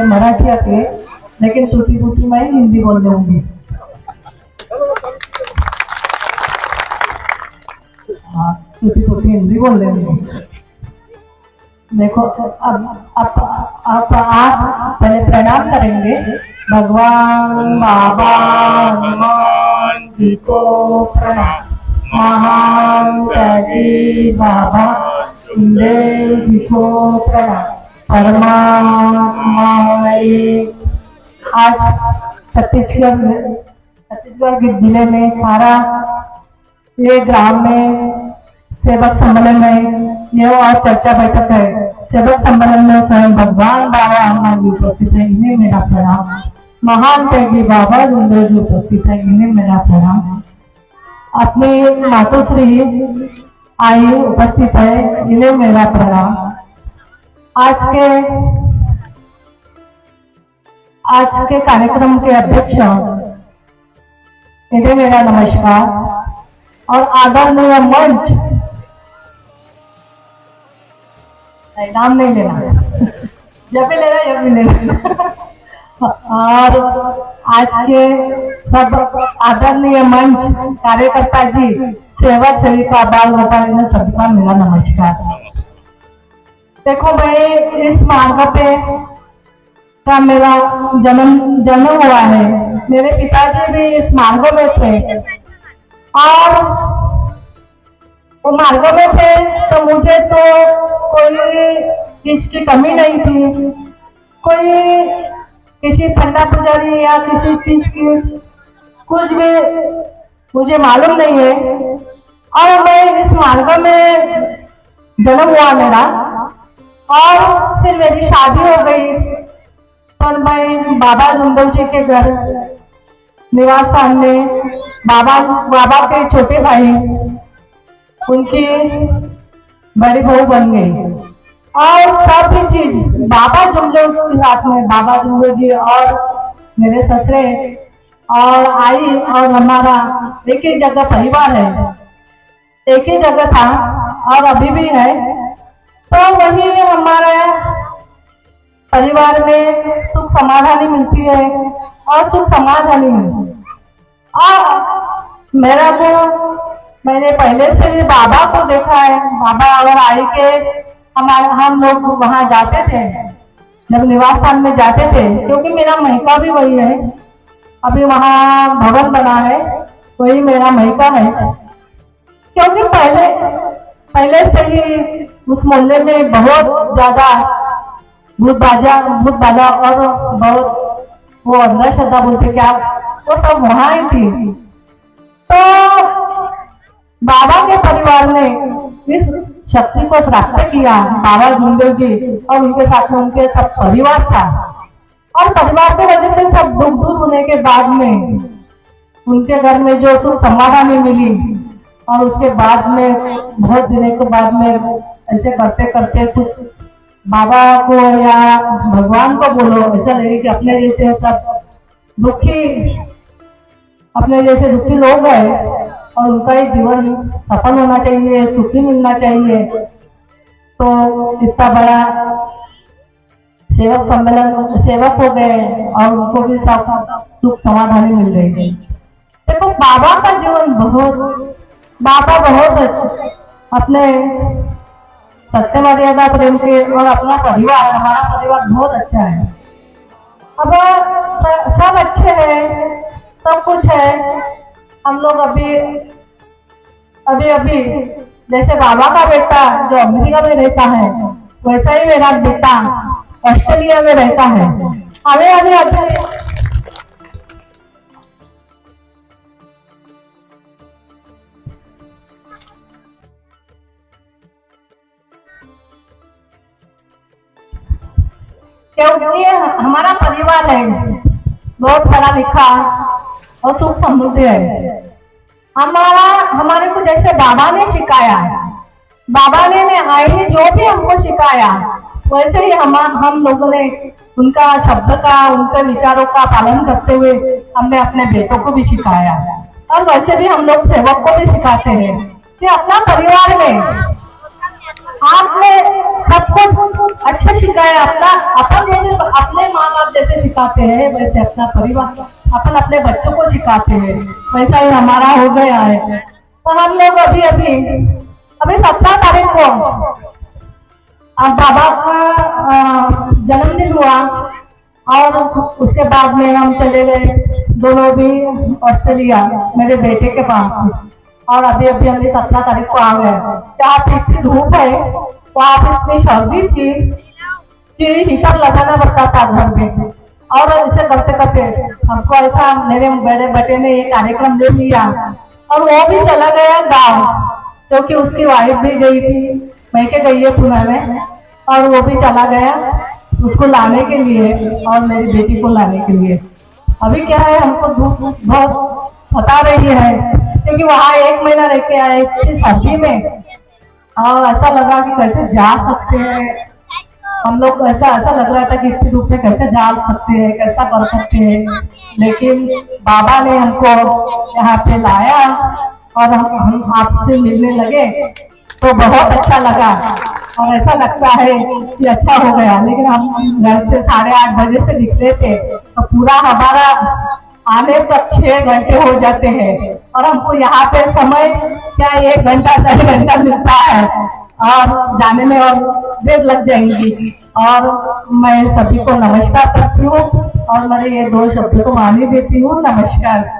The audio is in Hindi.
मराठी आती है, लेकिन टूटी फूटी मैं हिंदी बोल दूंगी। हाँ, टूटी फूटी हिंदी बोल दूंगी। देखो, अब आप पहले प्रणाम करेंगे। भगवान बाबा हनुमान जी को प्रणाम। महान त्यागी बाबा सुंदर जी को प्रणाम। परमात्मा आज छत्तीसगढ़ जिले में सारा ये ग्राम में सेवक सम्मेलन में ये और चर्चा बैठक है। सेवक सम्मेलन में स्वयं भगवान बाबा हनुमान जी उपस्थित है, इन्हें मेरा प्रणाम। महान त्यागी बाबा सुंदर जी उपस्थित है, इन्हें मेरा प्रणाम। अपने मातोश्री आई उपस्थित है, इन्हें मेरा प्रणाम। आज के कार्यक्रम के अध्यक्ष इन्हें मेरा नमस्कार। और आदरणीय मंच, नाम नहीं लेना, जब भी लेना जब भी लेना। और आज के सब आदरणीय मंच कार्यकर्ता जी, सेवक सेविका, बाल गोपाल, इन सबका मेरा नमस्कार। देखो, मैं इस मार्ग पे का मेरा जन्म हुआ है। मेरे पिताजी भी इस मार्ग में थे और वो मार्ग में थे, तो मुझे तो कोई चीज की कमी नहीं थी। कोई किसी ठंडा पुजारी या किसी चीज की कुछ भी मुझे मालूम नहीं है। और मैं इस मार्ग में जन्म हुआ मेरा, और फिर मेरी शादी हो गई। और मैं बाबा जुंदव जी के घर निवास स्थान में बाबा के छोटे भाई उनकी बड़ी बहू बन गई। और सभी चीज बाबा जुंदव के साथ में, बाबा जुंदव जी और मेरे ससुरे और आई और हमारा एक ही जगह परिवार है, एक ही जगह था और अभी भी है। तो वही हमारे परिवार में सुख समाधानी मिलती है और सुख समाधानी है। और मेरा को मैंने पहले से भी बाबा को देखा है। बाबा और आई के हम लोग वहां जाते थे, जब निवास स्थान में जाते थे, क्योंकि मेरा महिका भी वही है। अभी वहां भवन बना है, वही मेरा महिका है। क्योंकि पहले से ही उस मोहल्ले में बहुत ज्यादा भूत बाजा और बहुत वो अंधश्रद्धा बोलते क्या, वो सब वहां ही थी। तो बाबा के परिवार ने इस शक्ति को प्राप्त किया, बाबा जुंदव जी और उनके साथ में उनके सब परिवार था। और परिवार की वजह से सब दुख दूर होने के बाद में उनके घर में जो सुख समाधानी मिली, और उसके बाद में बहुत दिनों के बाद में ऐसे करते करते कुछ बाबा को या भगवान को बोलो, ऐसा लगे कि अपने जैसे सब अपने जैसे दुखी लोग हैं और उनका ही जीवन सफल होना चाहिए, सुखी मिलना चाहिए। तो इतना बड़ा सेवक सम्मेलन, सेवक हो गए और उनको भी सब सुख समाधानी मिल गई। देखो, बाबा का जीवन बाबा बहुत अपने सत्य मर्यादा प्रेम के, और अपना परिवार, हमारा परिवार बहुत अच्छा है। अब सब अच्छे हैं, सब कुछ है। हम लोग अभी जैसे बाबा का बेटा जो अमेरिका में रहता है, वैसा ही मेरा बेटा ऑस्ट्रेलिया में रहता है। अभी क्योंकि हमारा परिवार है बहुत पढ़ा लिखा और सुख समृद्धि है। हमारे को जैसे बाबा ने सिखाया, बाबा ने आई जो भी हमको सिखाया, वैसे ही हम लोगों ने उनका शब्द का, उनके विचारों का पालन करते हुए हमने अपने बेटों को भी सिखाया। और वैसे भी हम लोग सेवक को भी सिखाते हैं कि अपना परिवार में आपने सबको अच्छा सिखाया। अपन जैसे अपने माँ माँ बाप जैसे सिखाते हैं वैसे अपना परिवार अपन अपने बच्चों को सिखाते हैं, वैसा ही हमारा हो गया है। तो हम लोग अभी अभी अभी 17 तारीख को बाबा का जन्मदिन हुआ और उसके बाद में हम चले गए दोनों भी ऑस्ट्रेलिया मेरे बेटे के पास। और अभी अभी हम 17 तारीख को आ गए। जहाँ पे इतनी धूप है वहाँ पे इतनी सर्दी थी कि हीटर लगाना पड़ता था घर में। और इसे करते करते हमको ऐसा मेरे बड़े बेटे ने ये कार्यक्रम ले लिया और वो भी चला गया गाँव, क्योंकि उसकी वाइफ भी गई थी, मैं के गई है पुणे में, और वो भी चला गया उसको लाने के लिए और मेरी बेटी को लाने के लिए। अभी क्या है हमको धूप बहुत सता रही है, क्योंकि वहाँ 1 महीना रह के आए इतनी सर्दी में और ऐसा लगा कि कैसे जा सकते हैं हम लोग। ऐसा ऐसा लग रहा था कि इस धूप में कैसे जा सकते हैं, कैसा कर सकते हैं। लेकिन बाबा ने हमको यहाँ पे लाया और हम आपसे मिलने लगे तो बहुत अच्छा लगा। और ऐसा लगता है कि अच्छा हो गया। लेकिन हम घर से 8:30 बजे से निकले थे तो पूरा हमारा आने तक 6 घंटे हो जाते हैं। और हमको यहाँ पे समय क्या 1 घंटा 1.5 घंटा मिलता है और जाने में और देर लग जाएंगी। और मैं सभी को नमस्कार करती हूँ और मेरे ये 2 शब्दों को मानी देती हूँ। नमस्कार।